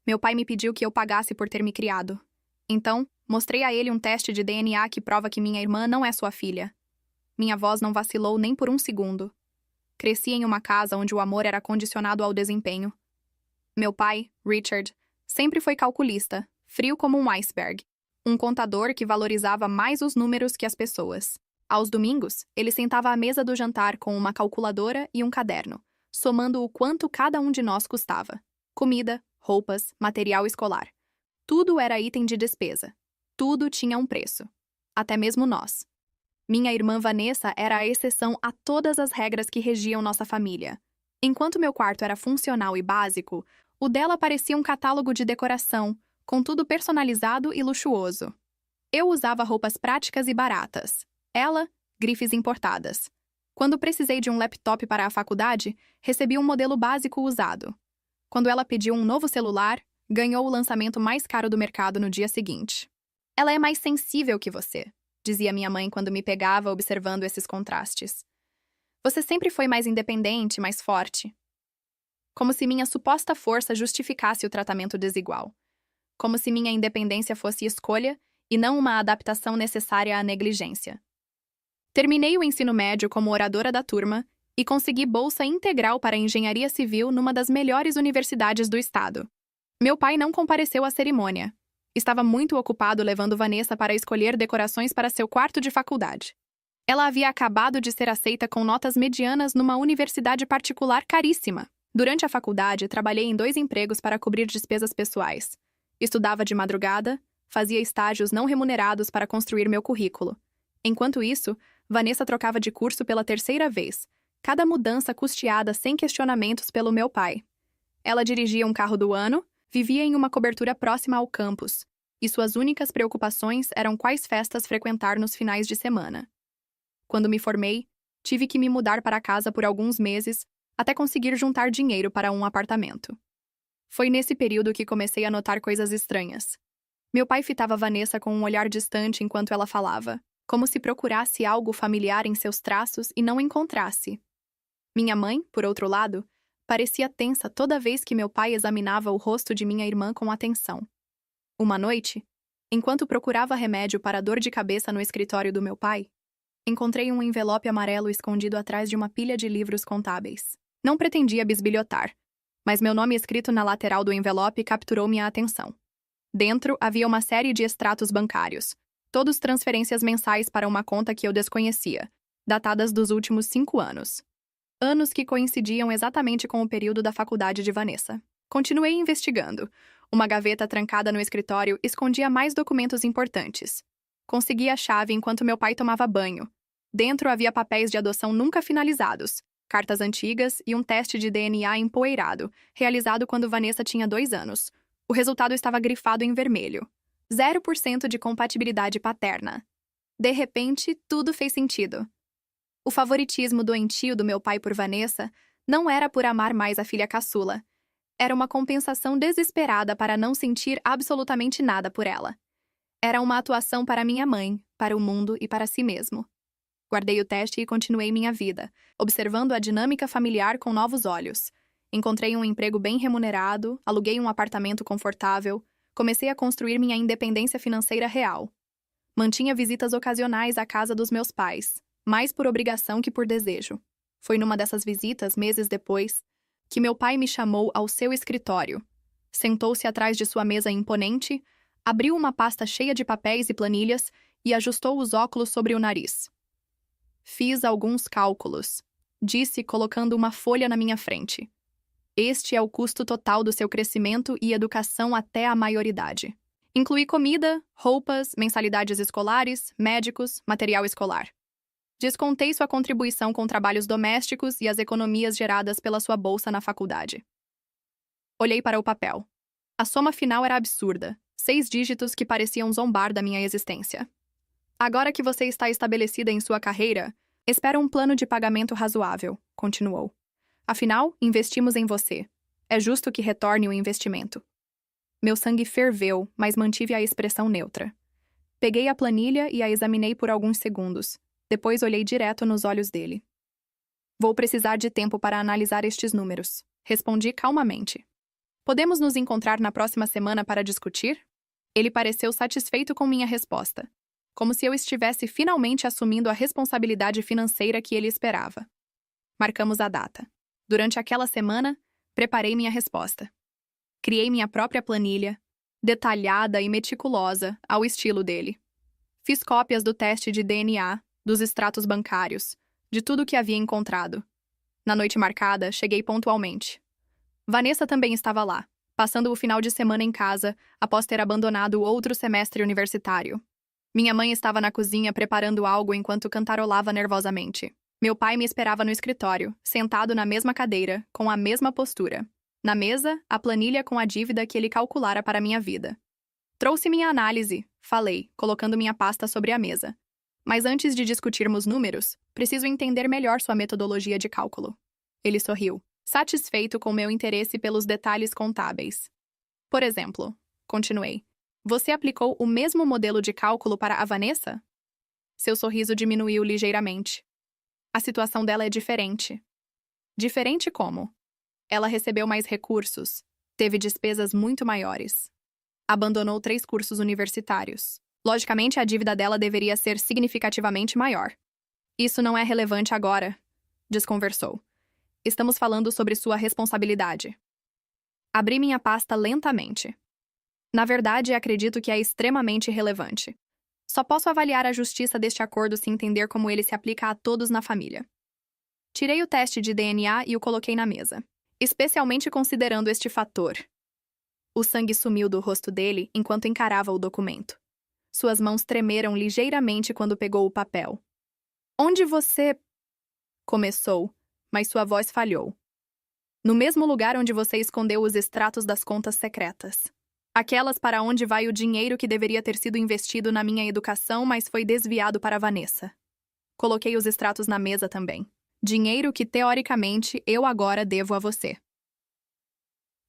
Meu pai me pediu que eu pagasse por ter me criado. Então, mostrei a ele um teste de DNA que prova que minha irmã não é sua filha. Minha voz não vacilou nem por um segundo. Cresci em uma casa onde o amor era condicionado ao desempenho. Meu pai, Richard, sempre foi calculista, frio como um iceberg. Um contador que valorizava mais os números que as pessoas. Aos domingos, ele sentava à mesa do jantar com uma calculadora e um caderno, somando o quanto cada um de nós custava. Comida, roupas, material escolar. Tudo era item de despesa. Tudo tinha um preço. Até mesmo nós. Minha irmã Vanessa era a exceção a todas as regras que regiam nossa família. Enquanto meu quarto era funcional e básico, o dela parecia um catálogo de decoração, com tudo personalizado e luxuoso. Eu usava roupas práticas e baratas. Ela, grifes importadas. Quando precisei de um laptop para a faculdade, recebi um modelo básico usado. Quando ela pediu um novo celular, ganhou o lançamento mais caro do mercado no dia seguinte. Ela é mais sensível que você, dizia minha mãe quando me pegava observando esses contrastes. Você sempre foi mais independente, mais forte. Como se minha suposta força justificasse o tratamento desigual. Como se minha independência fosse escolha e não uma adaptação necessária à negligência. Terminei o ensino médio como oradora da turma e consegui bolsa integral para engenharia civil numa das melhores universidades do estado. Meu pai não compareceu à cerimônia. Estava muito ocupado levando Vanessa para escolher decorações para seu quarto de faculdade. Ela havia acabado de ser aceita com notas medianas numa universidade particular caríssima. Durante a faculdade, trabalhei em 2 empregos para cobrir despesas pessoais. Estudava de madrugada, fazia estágios não remunerados para construir meu currículo. Enquanto isso, Vanessa trocava de curso pela 3ª vez, cada mudança custeada sem questionamentos pelo meu pai. Ela dirigia um carro do ano, vivia em uma cobertura próxima ao campus, e suas únicas preocupações eram quais festas frequentar nos finais de semana. Quando me formei, tive que me mudar para casa por alguns meses, até conseguir juntar dinheiro para um apartamento. Foi nesse período que comecei a notar coisas estranhas. Meu pai fitava Vanessa com um olhar distante enquanto ela falava, como se procurasse algo familiar em seus traços e não encontrasse. Minha mãe, por outro lado, parecia tensa toda vez que meu pai examinava o rosto de minha irmã com atenção. Uma noite, enquanto procurava remédio para dor de cabeça no escritório do meu pai, encontrei um envelope amarelo escondido atrás de uma pilha de livros contábeis. Não pretendia bisbilhotar, mas meu nome escrito na lateral do envelope capturou minha atenção. Dentro havia uma série de extratos bancários, todos transferências mensais para uma conta que eu desconhecia, datadas dos últimos 5 anos. Anos que coincidiam exatamente com o período da faculdade de Vanessa. Continuei investigando. Uma gaveta trancada no escritório escondia mais documentos importantes. Consegui a chave enquanto meu pai tomava banho. Dentro havia papéis de adoção nunca finalizados, cartas antigas e um teste de DNA empoeirado, realizado quando Vanessa tinha 2 anos. O resultado estava grifado em vermelho. 0% de compatibilidade paterna. De repente, tudo fez sentido. O favoritismo doentio do meu pai por Vanessa não era por amar mais a filha caçula. Era uma compensação desesperada para não sentir absolutamente nada por ela. Era uma atuação para minha mãe, para o mundo e para si mesmo. Guardei o teste e continuei minha vida, observando a dinâmica familiar com novos olhos. Encontrei um emprego bem remunerado, aluguei um apartamento confortável, comecei a construir minha independência financeira real. Mantinha visitas ocasionais à casa dos meus pais, mais por obrigação que por desejo. Foi numa dessas visitas, meses depois, que meu pai me chamou ao seu escritório. Sentou-se atrás de sua mesa imponente, abriu uma pasta cheia de papéis e planilhas e ajustou os óculos sobre o nariz. Fiz alguns cálculos, disse colocando uma folha na minha frente. Este é o custo total do seu crescimento e educação até a maioridade. Inclui comida, roupas, mensalidades escolares, médicos, material escolar. Descontei sua contribuição com trabalhos domésticos e as economias geradas pela sua bolsa na faculdade. Olhei para o papel. A soma final era absurda, 6 dígitos que pareciam zombar da minha existência. Agora que você está estabelecida em sua carreira, espero um plano de pagamento razoável, continuou. Afinal, investimos em você. É justo que retorne o investimento. Meu sangue ferveu, mas mantive a expressão neutra. Peguei a planilha e a examinei por alguns segundos. Depois olhei direto nos olhos dele. Vou precisar de tempo para analisar estes números, respondi calmamente. Podemos nos encontrar na próxima semana para discutir? Ele pareceu satisfeito com minha resposta, como se eu estivesse finalmente assumindo a responsabilidade financeira que ele esperava. Marcamos a data. Durante aquela semana, preparei minha resposta. Criei minha própria planilha, detalhada e meticulosa, ao estilo dele. Fiz cópias do teste de DNA, dos extratos bancários, de tudo o que havia encontrado. Na noite marcada, cheguei pontualmente. Vanessa também estava lá, passando o final de semana em casa, após ter abandonado o outro semestre universitário. Minha mãe estava na cozinha preparando algo enquanto cantarolava nervosamente. Meu pai me esperava no escritório, sentado na mesma cadeira, com a mesma postura. Na mesa, a planilha com a dívida que ele calculara para minha vida. Trouxe minha análise, falei, colocando minha pasta sobre a mesa. Mas antes de discutirmos números, preciso entender melhor sua metodologia de cálculo. Ele sorriu, satisfeito com meu interesse pelos detalhes contábeis. Por exemplo, continuei, você aplicou o mesmo modelo de cálculo para a Vanessa? Seu sorriso diminuiu ligeiramente. A situação dela é diferente. Diferente como? Ela recebeu mais recursos, teve despesas muito maiores. Abandonou 3 cursos universitários. Logicamente, a dívida dela deveria ser significativamente maior. Isso não é relevante agora, desconversou. Estamos falando sobre sua responsabilidade. Abri minha pasta lentamente. Na verdade, acredito que é extremamente relevante. Só posso avaliar a justiça deste acordo se entender como ele se aplica a todos na família. Tirei o teste de DNA e o coloquei na mesa, especialmente considerando este fator. O sangue sumiu do rosto dele enquanto encarava o documento. Suas mãos tremeram ligeiramente quando pegou o papel. Onde você... começou, mas sua voz falhou. No mesmo lugar onde você escondeu os extratos das contas secretas. Aquelas para onde vai o dinheiro que deveria ter sido investido na minha educação, mas foi desviado para Vanessa. Coloquei os extratos na mesa também. Dinheiro que, teoricamente, eu agora devo a você.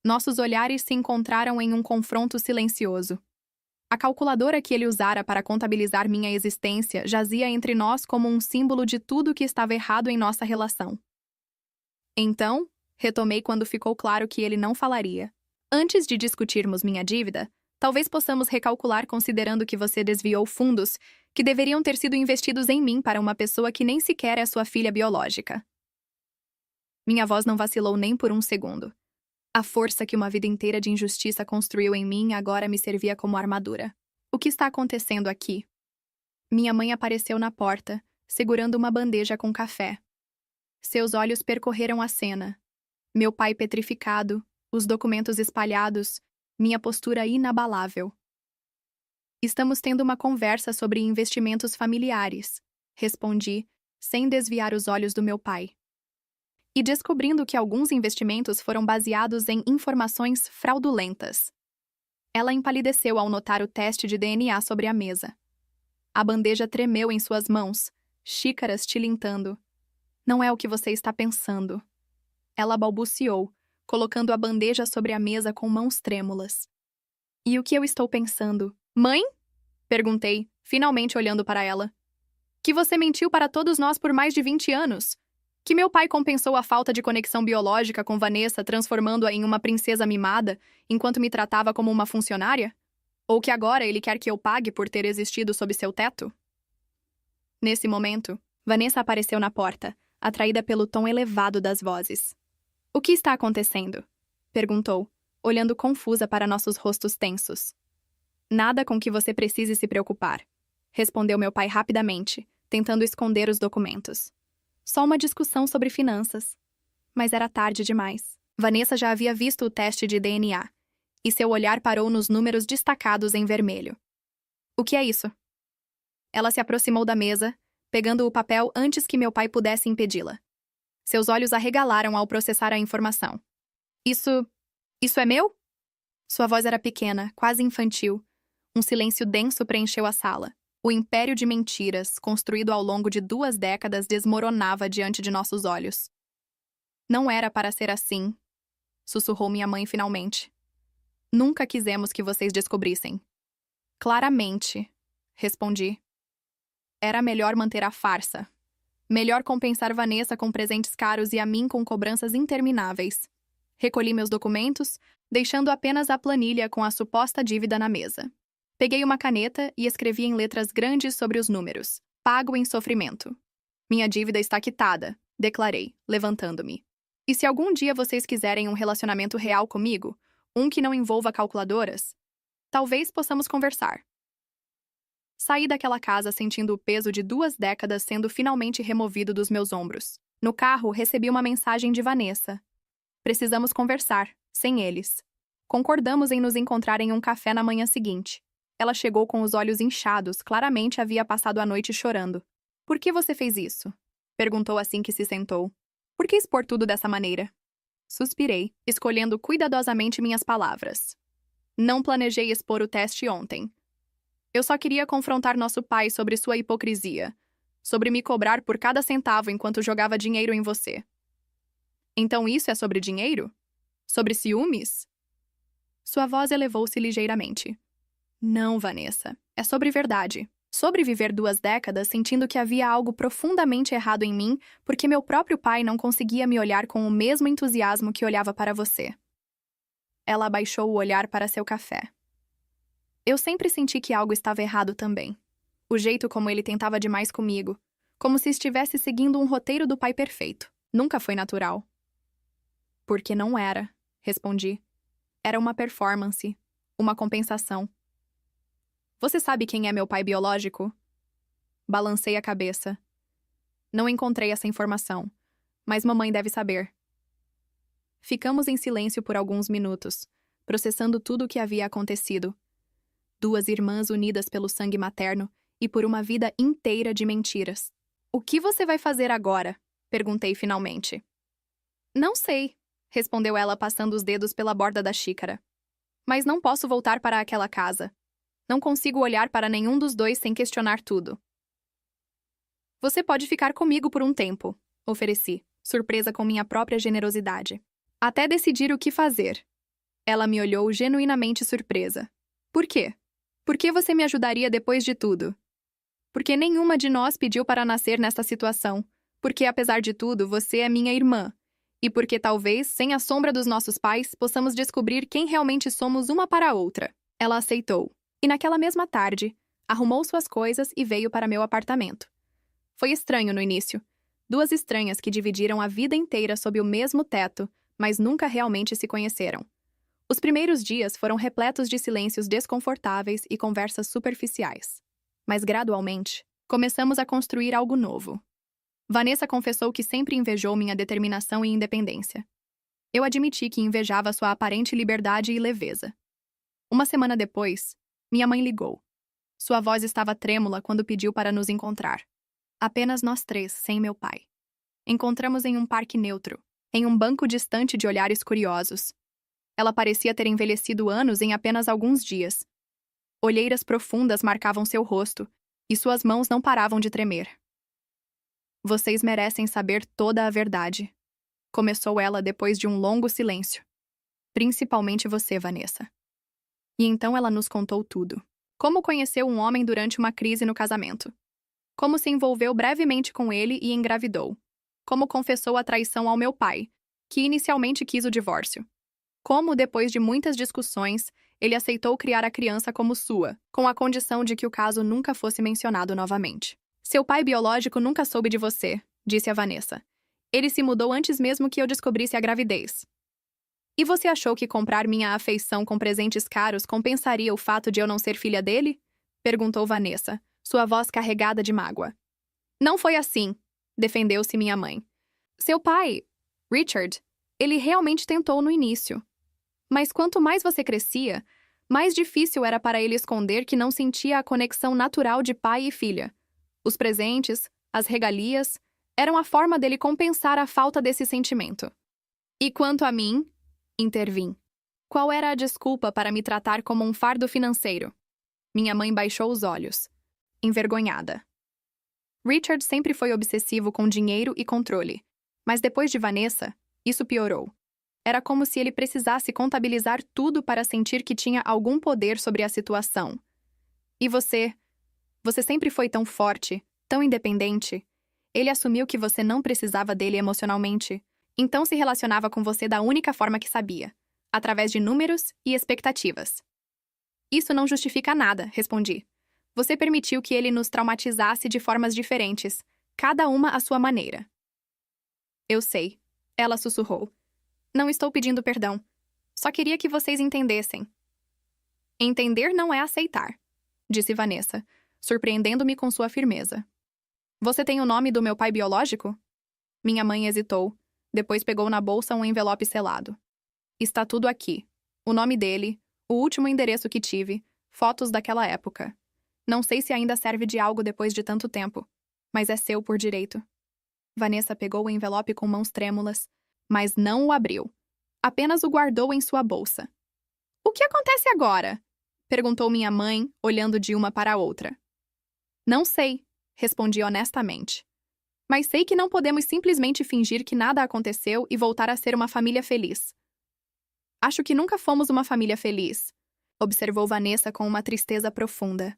Nossos olhares se encontraram em um confronto silencioso. A calculadora que ele usara para contabilizar minha existência jazia entre nós como um símbolo de tudo que estava errado em nossa relação. Então, retomei quando ficou claro que ele não falaria. Antes de discutirmos minha dívida, talvez possamos recalcular considerando que você desviou fundos que deveriam ter sido investidos em mim para uma pessoa que nem sequer é sua filha biológica. Minha voz não vacilou nem por um segundo. A força que uma vida inteira de injustiça construiu em mim agora me servia como armadura. O que está acontecendo aqui? Minha mãe apareceu na porta, segurando uma bandeja com café. Seus olhos percorreram a cena. Meu pai petrificado, os documentos espalhados, minha postura inabalável. Estamos tendo uma conversa sobre investimentos familiares, respondi, sem desviar os olhos do meu pai. E descobrindo que alguns investimentos foram baseados em informações fraudulentas. Ela empalideceu ao notar o teste de DNA sobre a mesa. A bandeja tremeu em suas mãos, xícaras tilintando. Não é o que você está pensando. Ela balbuciou, colocando a bandeja sobre a mesa com mãos trêmulas. E o que eu estou pensando? Mãe? Perguntei, finalmente olhando para ela. Que você mentiu para todos nós por mais de 20 anos. Que meu pai compensou a falta de conexão biológica com Vanessa, transformando-a em uma princesa mimada, enquanto me tratava como uma funcionária? Ou que agora ele quer que eu pague por ter existido sob seu teto? Nesse momento, Vanessa apareceu na porta, atraída pelo tom elevado das vozes. O que está acontecendo? Perguntou, olhando confusa para nossos rostos tensos. Nada com que você precise se preocupar, respondeu meu pai rapidamente, tentando esconder os documentos. Só uma discussão sobre finanças. Mas era tarde demais. Vanessa já havia visto o teste de DNA, e seu olhar parou nos números destacados em vermelho. O que é isso? Ela se aproximou da mesa, pegando o papel antes que meu pai pudesse impedi-la. Seus olhos arregalaram ao processar a informação. Isso é meu? Sua voz era pequena, quase infantil. Um silêncio denso preencheu a sala. O império de mentiras, construído ao longo de 2 décadas, desmoronava diante de nossos olhos. Não era para ser assim, sussurrou minha mãe finalmente. Nunca quisemos que vocês descobrissem. Claramente, respondi. Era melhor manter a farsa. Melhor compensar Vanessa com presentes caros e a mim com cobranças intermináveis. Recolhi meus documentos, deixando apenas a planilha com a suposta dívida na mesa. Peguei uma caneta e escrevi em letras grandes sobre os números. Pago em sofrimento. Minha dívida está quitada, declarei, levantando-me. E se algum dia vocês quiserem um relacionamento real comigo, um que não envolva calculadoras, talvez possamos conversar. Saí daquela casa sentindo o peso de 2 décadas sendo finalmente removido dos meus ombros. No carro, recebi uma mensagem de Vanessa. Precisamos conversar, sem eles. Concordamos em nos encontrar em um café na manhã seguinte. Ela chegou com os olhos inchados, claramente havia passado a noite chorando. Por que você fez isso? Perguntou assim que se sentou. Por que expor tudo dessa maneira? Suspirei, escolhendo cuidadosamente minhas palavras. Não planejei expor o teste ontem. Eu só queria confrontar nosso pai sobre sua hipocrisia, sobre me cobrar por cada centavo enquanto jogava dinheiro em você. Então isso é sobre dinheiro? Sobre ciúmes? Sua voz elevou-se ligeiramente. Não, Vanessa. É sobre verdade. Sobre viver 2 décadas sentindo que havia algo profundamente errado em mim porque meu próprio pai não conseguia me olhar com o mesmo entusiasmo que olhava para você. Ela abaixou o olhar para seu café. Eu sempre senti que algo estava errado também. O jeito como ele tentava demais comigo, como se estivesse seguindo um roteiro do pai perfeito. Nunca foi natural. Porque não era, respondi. Era uma performance, uma compensação. Você sabe quem é meu pai biológico? Balancei a cabeça. Não encontrei essa informação, mas mamãe deve saber. Ficamos em silêncio por alguns minutos, processando tudo o que havia acontecido. 2 irmãs unidas pelo sangue materno e por uma vida inteira de mentiras. O que você vai fazer agora? Perguntei finalmente. Não sei, respondeu ela passando os dedos pela borda da xícara. Mas não posso voltar para aquela casa. Não consigo olhar para nenhum dos dois sem questionar tudo. Você pode ficar comigo por um tempo, ofereci, surpresa com minha própria generosidade. Até decidir o que fazer. Ela me olhou genuinamente surpresa. Por quê? Por que você me ajudaria depois de tudo? Porque nenhuma de nós pediu para nascer nesta situação. Porque, apesar de tudo, você é minha irmã. E porque talvez, sem a sombra dos nossos pais, possamos descobrir quem realmente somos uma para a outra. Ela aceitou. E naquela mesma tarde, arrumou suas coisas e veio para meu apartamento. Foi estranho no início. 2 estranhas que dividiram a vida inteira sob o mesmo teto, mas nunca realmente se conheceram. Os primeiros dias foram repletos de silêncios desconfortáveis e conversas superficiais. Mas gradualmente, começamos a construir algo novo. Vanessa confessou que sempre invejou minha determinação e independência. Eu admiti que invejava sua aparente liberdade e leveza. Uma semana depois, minha mãe ligou. Sua voz estava trêmula quando pediu para nos encontrar. Apenas nós 3, sem meu pai. Encontramos em um parque neutro, em um banco distante de olhares curiosos. Ela parecia ter envelhecido anos em apenas alguns dias. Olheiras profundas marcavam seu rosto, e suas mãos não paravam de tremer. Vocês merecem saber toda a verdade. Começou ela depois de um longo silêncio. Principalmente você, Vanessa. E então ela nos contou tudo. Como conheceu um homem durante uma crise no casamento. Como se envolveu brevemente com ele e engravidou. Como confessou a traição ao meu pai, que inicialmente quis o divórcio. Como, depois de muitas discussões, ele aceitou criar a criança como sua, com a condição de que o caso nunca fosse mencionado novamente. Seu pai biológico nunca soube de você, disse a Vanessa. Ele se mudou antes mesmo que eu descobrisse a gravidez. E você achou que comprar minha afeição com presentes caros compensaria o fato de eu não ser filha dele? Perguntou Vanessa, sua voz carregada de mágoa. Não foi assim, defendeu-se minha mãe. Seu pai, Richard, ele realmente tentou no início. Mas quanto mais você crescia, mais difícil era para ele esconder que não sentia a conexão natural de pai e filha. Os presentes, as regalias, eram a forma dele compensar a falta desse sentimento. E quanto a mim, intervim. Qual era a desculpa para me tratar como um fardo financeiro? Minha mãe baixou os olhos, envergonhada. Richard sempre foi obsessivo com dinheiro e controle, mas depois de Vanessa, isso piorou. Era como se ele precisasse contabilizar tudo para sentir que tinha algum poder sobre a situação. E você sempre foi tão forte, tão independente. Ele assumiu que você não precisava dele emocionalmente, Então se relacionava com você da única forma que sabia, através de números e expectativas. Isso não justifica nada, respondi. Você permitiu que ele nos traumatizasse de formas diferentes, cada uma à sua maneira. Eu sei, ela sussurrou. Não estou pedindo perdão. Só queria que vocês entendessem. Entender não é aceitar, disse Vanessa, surpreendendo-me com sua firmeza. Você tem o nome do meu pai biológico? Minha mãe hesitou, depois pegou na bolsa um envelope selado. Está tudo aqui. O nome dele, o último endereço que tive, fotos daquela época. Não sei se ainda serve de algo depois de tanto tempo, mas é seu por direito. Vanessa pegou o envelope com mãos trêmulas, mas não o abriu. Apenas o guardou em sua bolsa. O que acontece agora? Perguntou minha mãe, olhando de uma para a outra. Não sei, respondi honestamente. Mas sei que não podemos simplesmente fingir que nada aconteceu e voltar a ser uma família feliz. Acho que nunca fomos uma família feliz, observou Vanessa com uma tristeza profunda.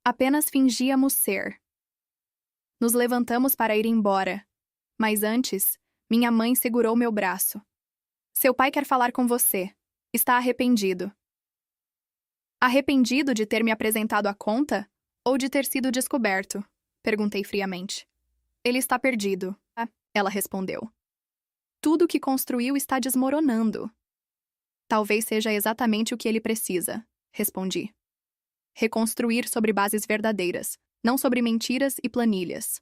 Apenas fingíamos ser. Nos levantamos para ir embora, mas antes, minha mãe segurou meu braço. Seu pai quer falar com você. Está arrependido. Arrependido de ter me apresentado à conta ou de ter sido descoberto? Perguntei friamente. Ele está perdido, ela respondeu. Tudo o que construiu está desmoronando. Talvez seja exatamente o que ele precisa, respondi. Reconstruir sobre bases verdadeiras, não sobre mentiras e planilhas.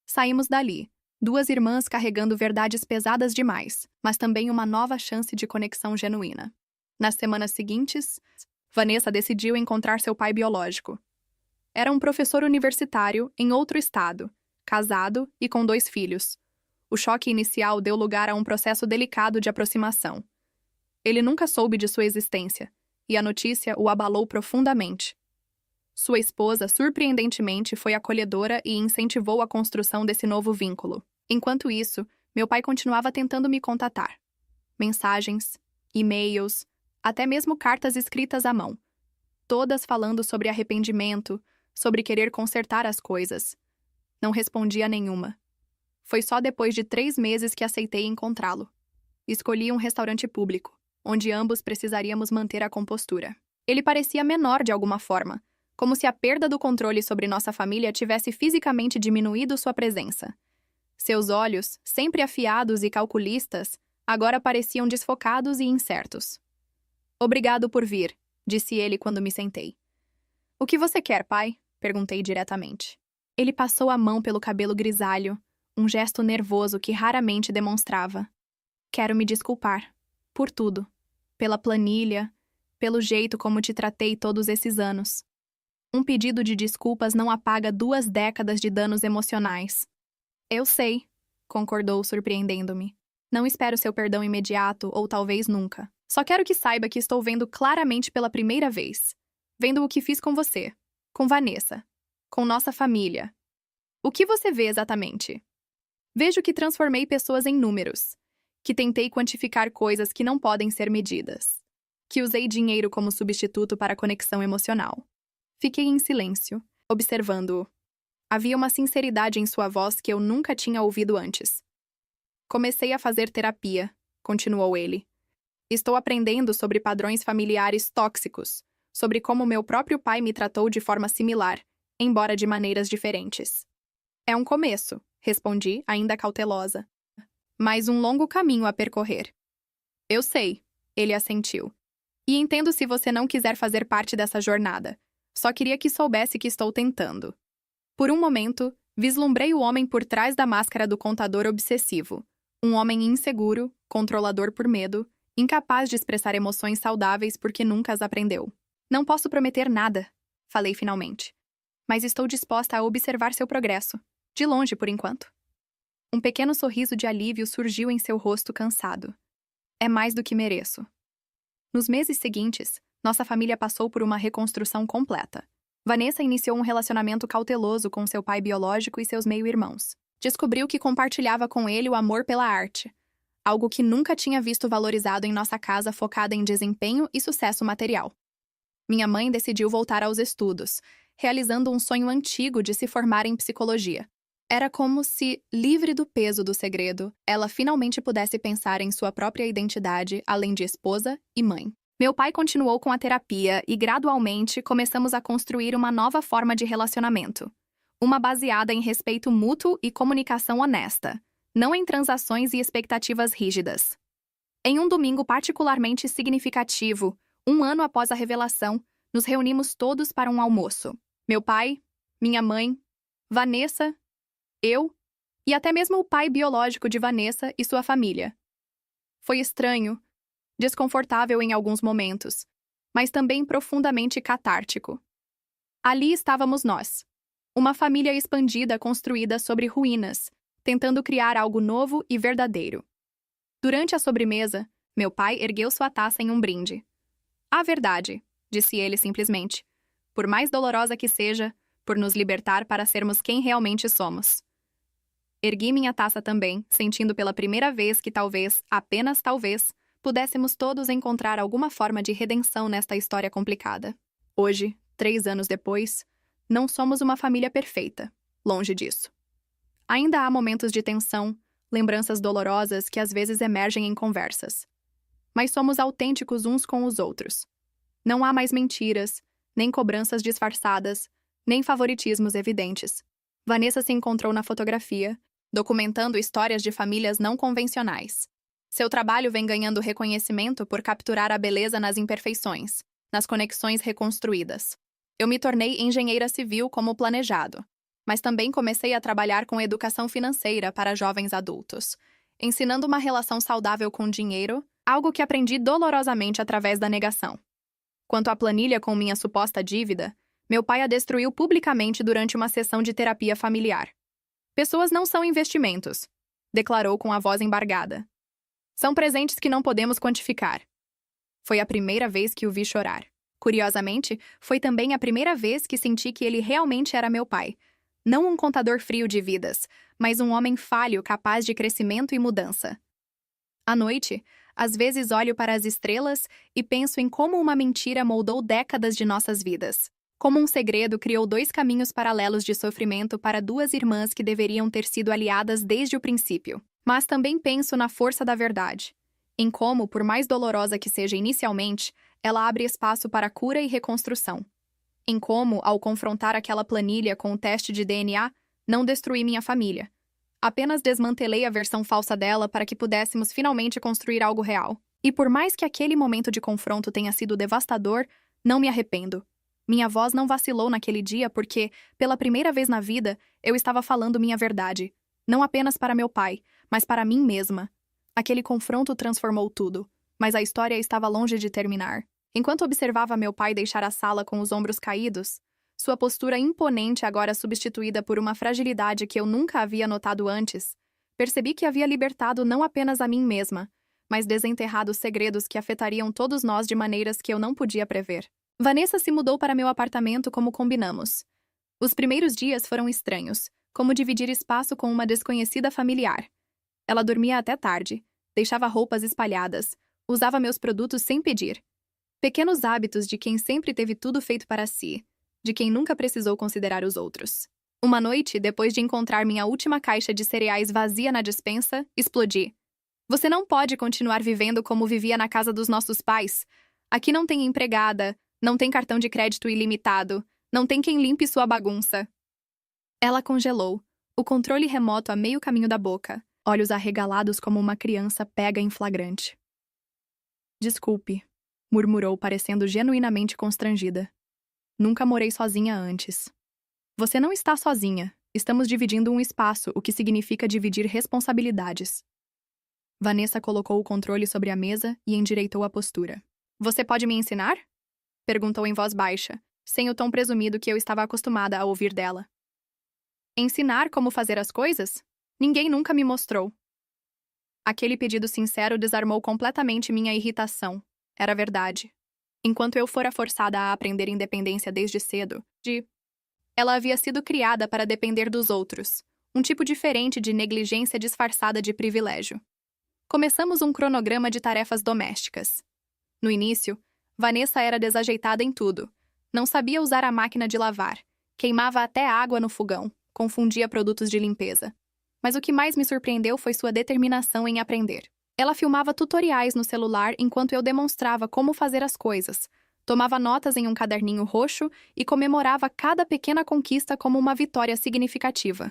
Saímos dali, duas irmãs carregando verdades pesadas demais, mas também uma nova chance de conexão genuína. Nas semanas seguintes, Vanessa decidiu encontrar seu pai biológico. Era um professor universitário em outro estado, casado e com 2 filhos. O choque inicial deu lugar a um processo delicado de aproximação. Ele nunca soube de sua existência, e a notícia o abalou profundamente. Sua esposa, surpreendentemente, foi acolhedora e incentivou a construção desse novo vínculo. Enquanto isso, meu pai continuava tentando me contatar. Mensagens, e-mails, até mesmo cartas escritas à mão. Todas falando sobre arrependimento, sobre querer consertar as coisas. Não respondi a nenhuma. Foi só depois de 3 meses que aceitei encontrá-lo. Escolhi um restaurante público, onde ambos precisaríamos manter a compostura. Ele parecia menor de alguma forma, como se a perda do controle sobre nossa família tivesse fisicamente diminuído sua presença. Seus olhos, sempre afiados e calculistas, agora pareciam desfocados e incertos. Obrigado por vir, disse ele quando me sentei. O que você quer, pai? Perguntei diretamente. Ele passou a mão pelo cabelo grisalho, um gesto nervoso que raramente demonstrava. Quero me desculpar. Por tudo. Pela planilha, pelo jeito como te tratei todos esses anos. Um pedido de desculpas não apaga 2 décadas de danos emocionais. Eu sei, concordou, surpreendendo-me. Não espero seu perdão imediato ou talvez nunca. Só quero que saiba que estou vendo claramente pela primeira vez. Vendo o que fiz com você, com Vanessa, com nossa família. O que você vê exatamente? Vejo que transformei pessoas em números, que tentei quantificar coisas que não podem ser medidas, que usei dinheiro como substituto para conexão emocional. Fiquei em silêncio, observando-o. Havia uma sinceridade em sua voz que eu nunca tinha ouvido antes. Comecei a fazer terapia, continuou ele. Estou aprendendo sobre padrões familiares tóxicos, sobre como meu próprio pai me tratou de forma similar, embora de maneiras diferentes. É um começo, respondi, ainda cautelosa. Mas um longo caminho a percorrer. Eu sei, ele assentiu. E entendo se você não quiser fazer parte dessa jornada. Só queria que soubesse que estou tentando. Por um momento, vislumbrei o homem por trás da máscara do contador obsessivo. Um homem inseguro, controlador por medo, incapaz de expressar emoções saudáveis porque nunca as aprendeu. Não posso prometer nada, falei finalmente. Mas estou disposta a observar seu progresso. De longe, por enquanto. Um pequeno sorriso de alívio surgiu em seu rosto cansado. É mais do que mereço. Nos meses seguintes, nossa família passou por uma reconstrução completa. Vanessa iniciou um relacionamento cauteloso com seu pai biológico e seus meio-irmãos. Descobriu que compartilhava com ele o amor pela arte, algo que nunca tinha visto valorizado em nossa casa focada em desempenho e sucesso material. Minha mãe decidiu voltar aos estudos, realizando um sonho antigo de se formar em psicologia. Era como se, livre do peso do segredo, ela finalmente pudesse pensar em sua própria identidade, além de esposa e mãe. Meu pai continuou com a terapia e, gradualmente, começamos a construir uma nova forma de relacionamento. Uma baseada em respeito mútuo e comunicação honesta, não em transações e expectativas rígidas. Em um domingo particularmente significativo, 1 ano após a revelação, nos reunimos todos para um almoço. Meu pai, minha mãe, Vanessa, eu e até mesmo o pai biológico de Vanessa e sua família. Foi estranho, desconfortável em alguns momentos, mas também profundamente catártico. Ali estávamos nós, uma família expandida construída sobre ruínas, tentando criar algo novo e verdadeiro. Durante a sobremesa, meu pai ergueu sua taça em um brinde. "A verdade", disse ele simplesmente, "por mais dolorosa que seja, por nos libertar para sermos quem realmente somos." Ergui minha taça também, sentindo pela primeira vez que talvez, apenas talvez, pudéssemos todos encontrar alguma forma de redenção nesta história complicada. Hoje, 3 anos depois, não somos uma família perfeita, longe disso. Ainda há momentos de tensão, lembranças dolorosas que às vezes emergem em conversas. Mas somos autênticos uns com os outros. Não há mais mentiras, nem cobranças disfarçadas, nem favoritismos evidentes. Vanessa se encontrou na fotografia, documentando histórias de famílias não convencionais. Seu trabalho vem ganhando reconhecimento por capturar a beleza nas imperfeições, nas conexões reconstruídas. Eu me tornei engenheira civil como planejado, mas também comecei a trabalhar com educação financeira para jovens adultos, ensinando uma relação saudável com o dinheiro, algo que aprendi dolorosamente através da negação. Quanto à planilha com minha suposta dívida, meu pai a destruiu publicamente durante uma sessão de terapia familiar. "Pessoas não são investimentos", declarou com a voz embargada. "São presentes que não podemos quantificar." Foi a primeira vez que o vi chorar. Curiosamente, foi também a primeira vez que senti que ele realmente era meu pai. Não um contador frio de vidas, mas um homem falho capaz de crescimento e mudança. À noite, às vezes olho para as estrelas e penso em como uma mentira moldou décadas de nossas vidas. Como um segredo criou 2 caminhos paralelos de sofrimento para 2 irmãs que deveriam ter sido aliadas desde o princípio. Mas também penso na força da verdade. Em como, por mais dolorosa que seja inicialmente, ela abre espaço para cura e reconstrução. Em como, ao confrontar aquela planilha com o teste de DNA, não destruí minha família. Apenas desmantelei a versão falsa dela para que pudéssemos finalmente construir algo real. E por mais que aquele momento de confronto tenha sido devastador, não me arrependo. Minha voz não vacilou naquele dia porque, pela primeira vez na vida, eu estava falando minha verdade. Não apenas para meu pai, mas para mim mesma. Aquele confronto transformou tudo, mas a história estava longe de terminar. Enquanto observava meu pai deixar a sala com os ombros caídos, sua postura imponente agora substituída por uma fragilidade que eu nunca havia notado antes, percebi que havia libertado não apenas a mim mesma, mas desenterrado segredos que afetariam todos nós de maneiras que eu não podia prever. Vanessa se mudou para meu apartamento como combinamos. Os primeiros dias foram estranhos, como dividir espaço com uma desconhecida familiar. Ela dormia até tarde, deixava roupas espalhadas, usava meus produtos sem pedir. Pequenos hábitos de quem sempre teve tudo feito para si, de quem nunca precisou considerar os outros. Uma noite, depois de encontrar minha última caixa de cereais vazia na despensa, explodi. "Você não pode continuar vivendo como vivia na casa dos nossos pais. Aqui não tem empregada, não tem cartão de crédito ilimitado, não tem quem limpe sua bagunça." Ela congelou, o controle remoto a meio caminho da boca, olhos arregalados como uma criança pega em flagrante. "Desculpe", murmurou, parecendo genuinamente constrangida. "Nunca morei sozinha antes." "Você não está sozinha. Estamos dividindo um espaço, o que significa dividir responsabilidades." Vanessa colocou o controle sobre a mesa e endireitou a postura. "Você pode me ensinar?" perguntou em voz baixa, sem o tom presumido que eu estava acostumada a ouvir dela. "Ensinar como fazer as coisas? Ninguém nunca me mostrou." Aquele pedido sincero desarmou completamente minha irritação. Era verdade. Enquanto eu fora forçada a aprender independência desde cedo, ela havia sido criada para depender dos outros, um tipo diferente de negligência disfarçada de privilégio. Começamos um cronograma de tarefas domésticas. No início, Vanessa era desajeitada em tudo. Não sabia usar a máquina de lavar. Queimava até água no fogão. confundia produtos de limpeza. Mas o que mais me surpreendeu foi sua determinação em aprender. Ela filmava tutoriais no celular enquanto eu demonstrava como fazer as coisas, tomava notas em um caderninho roxo e comemorava cada pequena conquista como uma vitória significativa.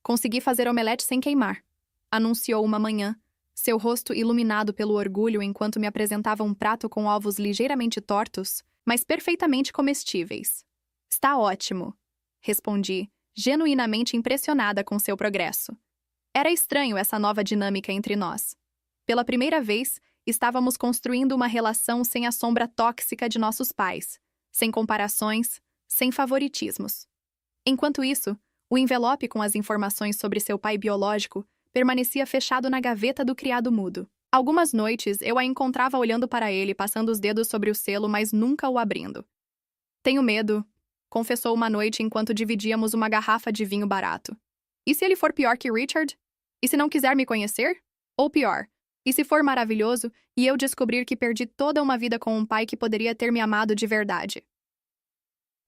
Consegui fazer omelete sem queimar, anunciou uma manhã, seu rosto iluminado pelo orgulho enquanto me apresentava um prato com ovos ligeiramente tortos, mas perfeitamente comestíveis. Está ótimo, respondi, genuinamente impressionada com seu progresso. Era estranho essa nova dinâmica entre nós. Pela primeira vez, estávamos construindo uma relação sem a sombra tóxica de nossos pais, sem comparações, sem favoritismos. Enquanto isso, o envelope com as informações sobre seu pai biológico permanecia fechado na gaveta do criado mudo. Algumas noites eu a encontrava olhando para ele, passando os dedos sobre o selo, mas nunca o abrindo. Tenho medo, confessou uma noite enquanto dividíamos uma garrafa de vinho barato. E se ele for pior que Richard? E se não quiser me conhecer? Ou pior, e se for maravilhoso e eu descobrir que perdi toda uma vida com um pai que poderia ter me amado de verdade?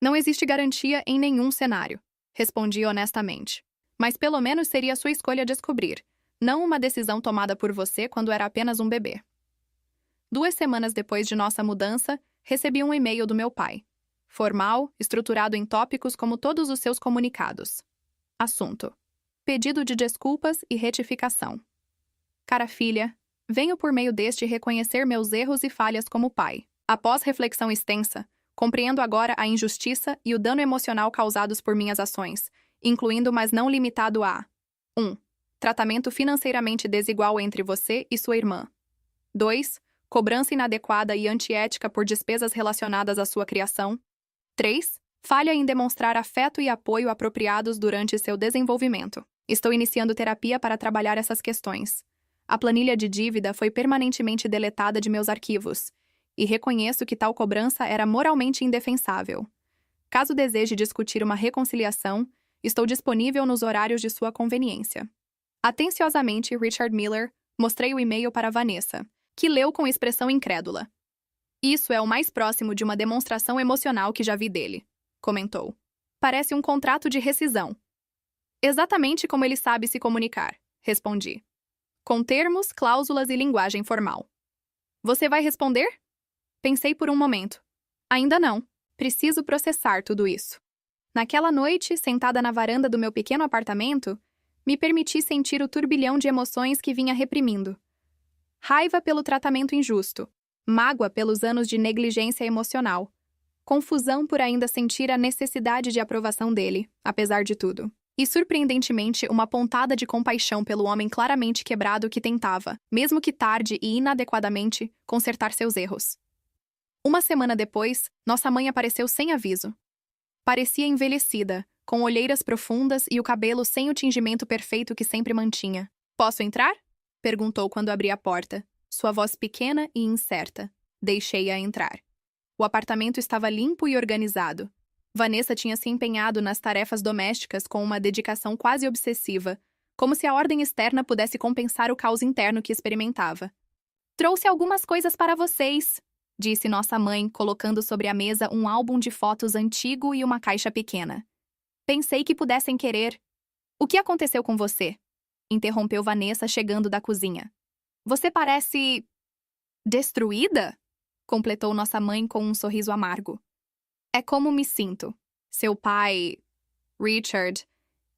Não existe garantia em nenhum cenário, respondi honestamente. Mas pelo menos seria sua escolha descobrir, não uma decisão tomada por você quando era apenas um bebê. 2 semanas depois de nossa mudança, recebi um e-mail do meu pai. Formal, estruturado em tópicos como todos os seus comunicados. Assunto: pedido de desculpas e retificação. Cara filha, venho por meio deste reconhecer meus erros e falhas como pai. Após reflexão extensa, compreendo agora a injustiça e o dano emocional causados por minhas ações, incluindo, mas não limitado a 1. Tratamento financeiramente desigual entre você e sua irmã. 2. Cobrança inadequada e antiética por despesas relacionadas à sua criação. 3. Falha em demonstrar afeto e apoio apropriados durante seu desenvolvimento. Estou iniciando terapia para trabalhar essas questões. A planilha de dívida foi permanentemente deletada de meus arquivos, e reconheço que tal cobrança era moralmente indefensável. Caso deseje discutir uma reconciliação, estou disponível nos horários de sua conveniência. Atenciosamente, Richard Miller, mostrei o e-mail para Vanessa, que leu com expressão incrédula. Isso é o mais próximo de uma demonstração emocional que já vi dele, comentou. Parece um contrato de rescisão. Exatamente como ele sabe se comunicar, respondi. Com termos, cláusulas e linguagem formal. Você vai responder? Pensei por um momento. Ainda não. Preciso processar tudo isso. Naquela noite, sentada na varanda do meu pequeno apartamento, me permiti sentir o turbilhão de emoções que vinha reprimindo. Raiva pelo tratamento injusto, mágoa pelos anos de negligência emocional, confusão por ainda sentir a necessidade de aprovação dele, apesar de tudo. E, surpreendentemente, uma pontada de compaixão pelo homem claramente quebrado que tentava, mesmo que tarde e inadequadamente, consertar seus erros. 1 semana depois, nossa mãe apareceu sem aviso. Parecia envelhecida, com olheiras profundas e o cabelo sem o tingimento perfeito que sempre mantinha. Posso entrar? Perguntou quando abri a porta, sua voz pequena e incerta. Deixei-a entrar. O apartamento estava limpo e organizado. Vanessa tinha se empenhado nas tarefas domésticas com uma dedicação quase obsessiva, como se a ordem externa pudesse compensar o caos interno que experimentava. Trouxe algumas coisas para vocês, disse nossa mãe, colocando sobre a mesa um álbum de fotos antigo e uma caixa pequena. Pensei que pudessem querer. O que aconteceu com você? Interrompeu Vanessa, chegando da cozinha. Você parece... destruída? Completou nossa mãe com um sorriso amargo. É como me sinto. Seu pai... Richard...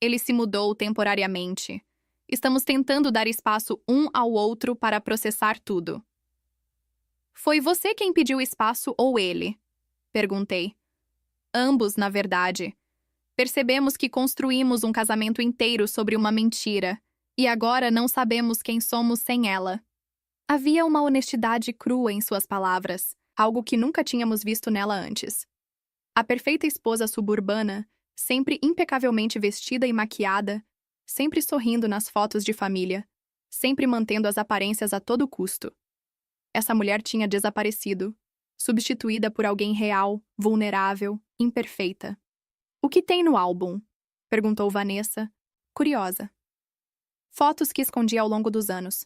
Ele se mudou temporariamente. Estamos tentando dar espaço um ao outro para processar tudo. Foi você quem pediu espaço ou ele? Perguntei. Ambos, na verdade. Percebemos que construímos um casamento inteiro sobre uma mentira, e agora não sabemos quem somos sem ela. Havia uma honestidade crua em suas palavras, algo que nunca tínhamos visto nela antes. A perfeita esposa suburbana, sempre impecavelmente vestida e maquiada, sempre sorrindo nas fotos de família, sempre mantendo as aparências a todo custo. Essa mulher tinha desaparecido, substituída por alguém real, vulnerável, imperfeita. O que tem no álbum? Perguntou Vanessa, curiosa. Fotos que escondi ao longo dos anos.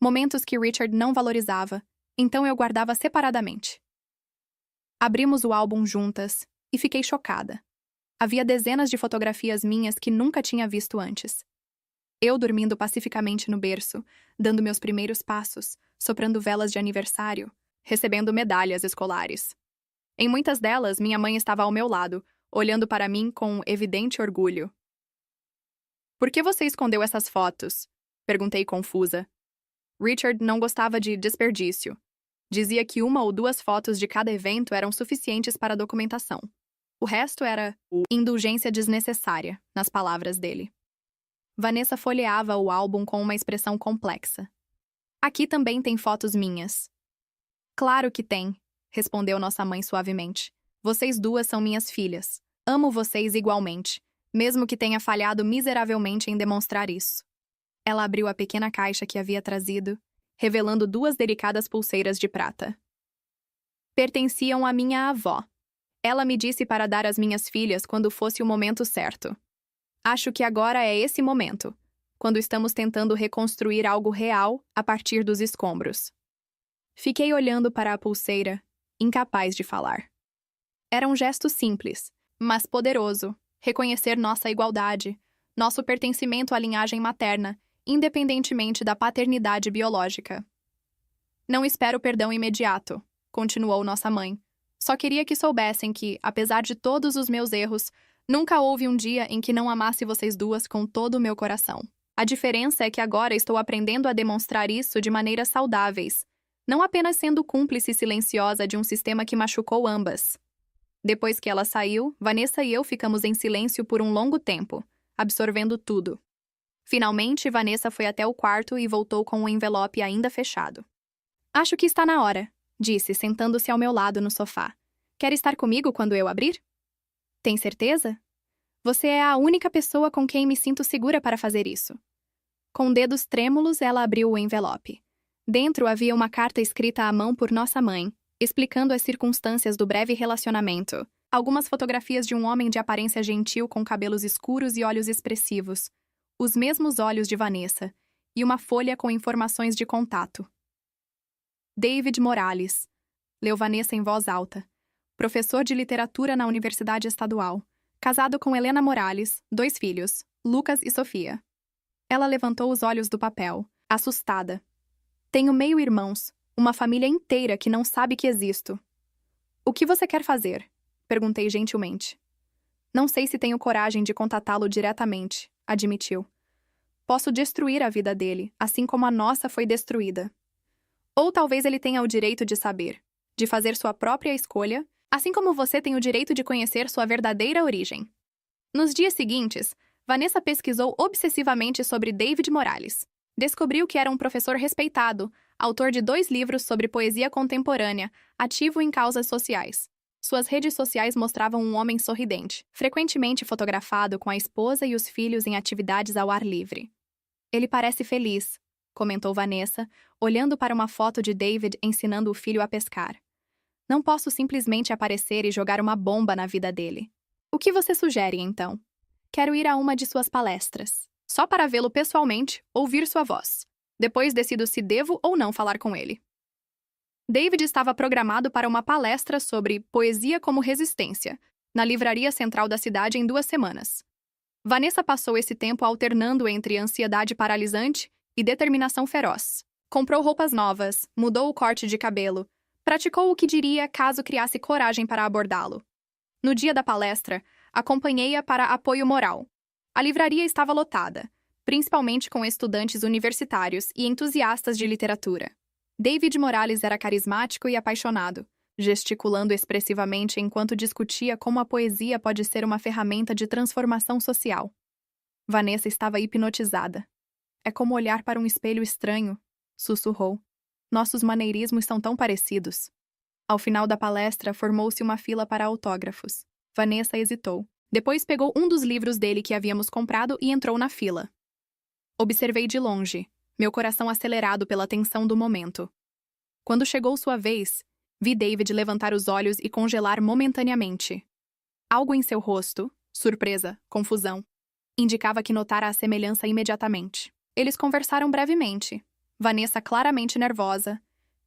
Momentos que Richard não valorizava, então eu guardava separadamente. Abrimos o álbum juntas e fiquei chocada. Havia dezenas de fotografias minhas que nunca tinha visto antes. Eu dormindo pacificamente no berço, dando meus primeiros passos, soprando velas de aniversário, recebendo medalhas escolares. Em muitas delas, minha mãe estava ao meu lado, olhando para mim com evidente orgulho. "Por que você escondeu essas fotos?" perguntei confusa. Richard não gostava de desperdício. Dizia que 1 ou 2 fotos de cada evento eram suficientes para a documentação. O resto era indulgência desnecessária, nas palavras dele. Vanessa folheava o álbum com uma expressão complexa. "Aqui também tem fotos minhas." "Claro que tem", respondeu nossa mãe suavemente. "Vocês duas são minhas filhas. Amo vocês igualmente, mesmo que tenha falhado miseravelmente em demonstrar isso." Ela abriu a pequena caixa que havia trazido, revelando 2 delicadas pulseiras de prata. Pertenciam à minha avó. Ela me disse para dar às minhas filhas quando fosse o momento certo. Acho que agora é esse momento, quando estamos tentando reconstruir algo real a partir dos escombros. Fiquei olhando para a pulseira, incapaz de falar. Era um gesto simples, mas poderoso, reconhecer nossa igualdade, nosso pertencimento à linhagem materna, independentemente da paternidade biológica. "Não espero perdão imediato", continuou nossa mãe. "Só queria que soubessem que, apesar de todos os meus erros, nunca houve um dia em que não amasse vocês duas com todo o meu coração. A diferença é que agora estou aprendendo a demonstrar isso de maneiras saudáveis, não apenas sendo cúmplice silenciosa de um sistema que machucou ambas." Depois que ela saiu, Vanessa e eu ficamos em silêncio por um longo tempo, absorvendo tudo. Finalmente, Vanessa foi até o quarto e voltou com o envelope ainda fechado. "Acho que está na hora", disse, sentando-se ao meu lado no sofá. "Quer estar comigo quando eu abrir?" "Tem certeza? Você é a única pessoa com quem me sinto segura para fazer isso." Com dedos trêmulos, ela abriu o envelope. Dentro havia uma carta escrita à mão por nossa mãe, explicando as circunstâncias do breve relacionamento, algumas fotografias de um homem de aparência gentil com cabelos escuros e olhos expressivos, os mesmos olhos de Vanessa, e uma folha com informações de contato. "David Morales", leu Vanessa em voz alta. "Professor de literatura na Universidade Estadual. Casado com Helena Morales, 2 filhos, Lucas e Sofia." Ela levantou os olhos do papel, assustada. "Tenho meio-irmãos, uma família inteira que não sabe que existo." "O que você quer fazer?" perguntei gentilmente. "Não sei se tenho coragem de contatá-lo diretamente", admitiu. "Posso destruir a vida dele, assim como a nossa foi destruída. Ou talvez ele tenha o direito de saber, de fazer sua própria escolha, assim como você tem o direito de conhecer sua verdadeira origem." Nos dias seguintes, Vanessa pesquisou obsessivamente sobre David Morales. Descobriu que era um professor respeitado, autor de 2 livros sobre poesia contemporânea, ativo em causas sociais. Suas redes sociais mostravam um homem sorridente, frequentemente fotografado com a esposa e os filhos em atividades ao ar livre. "Ele parece feliz", comentou Vanessa, olhando para uma foto de David ensinando o filho a pescar. "Não posso simplesmente aparecer e jogar uma bomba na vida dele. O que você sugere, então?" "Quero ir a uma de suas palestras, só para vê-lo pessoalmente, ouvir sua voz. Depois decido se devo ou não falar com ele." David estava programado para uma palestra sobre poesia como resistência, na livraria central da cidade em 2 semanas. Vanessa passou esse tempo alternando entre ansiedade paralisante e determinação feroz. Comprou roupas novas, mudou o corte de cabelo, praticou o que diria caso criasse coragem para abordá-lo. No dia da palestra, acompanhei-a para apoio moral. A livraria estava lotada, principalmente com estudantes universitários e entusiastas de literatura. David Morales era carismático e apaixonado, gesticulando expressivamente enquanto discutia como a poesia pode ser uma ferramenta de transformação social. Vanessa estava hipnotizada. "É como olhar para um espelho estranho", sussurrou. "Nossos maneirismos são tão parecidos." Ao final da palestra, formou-se uma fila para autógrafos. Vanessa hesitou. Depois pegou um dos livros dele que havíamos comprado e entrou na fila. Observei de longe, meu coração acelerado pela tensão do momento. Quando chegou sua vez, vi David levantar os olhos e congelar momentaneamente. Algo em seu rosto, surpresa, confusão, indicava que notara a semelhança imediatamente. Eles conversaram brevemente, Vanessa claramente nervosa,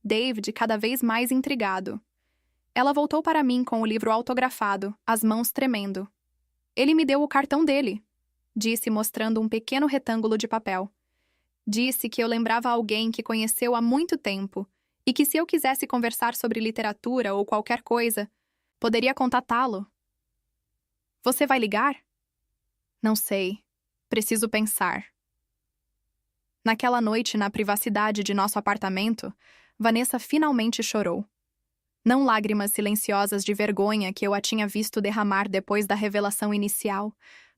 David cada vez mais intrigado. Ela voltou para mim com o livro autografado, as mãos tremendo. Ele me deu o cartão dele, disse mostrando um pequeno retângulo de papel. Disse que eu lembrava alguém que conheceu há muito tempo e que se eu quisesse conversar sobre literatura ou qualquer coisa, poderia contatá-lo. Você vai ligar? Não sei. Preciso pensar. Naquela noite, na privacidade de nosso apartamento, Vanessa finalmente chorou. Não lágrimas silenciosas de vergonha que eu a tinha visto derramar depois da revelação inicial,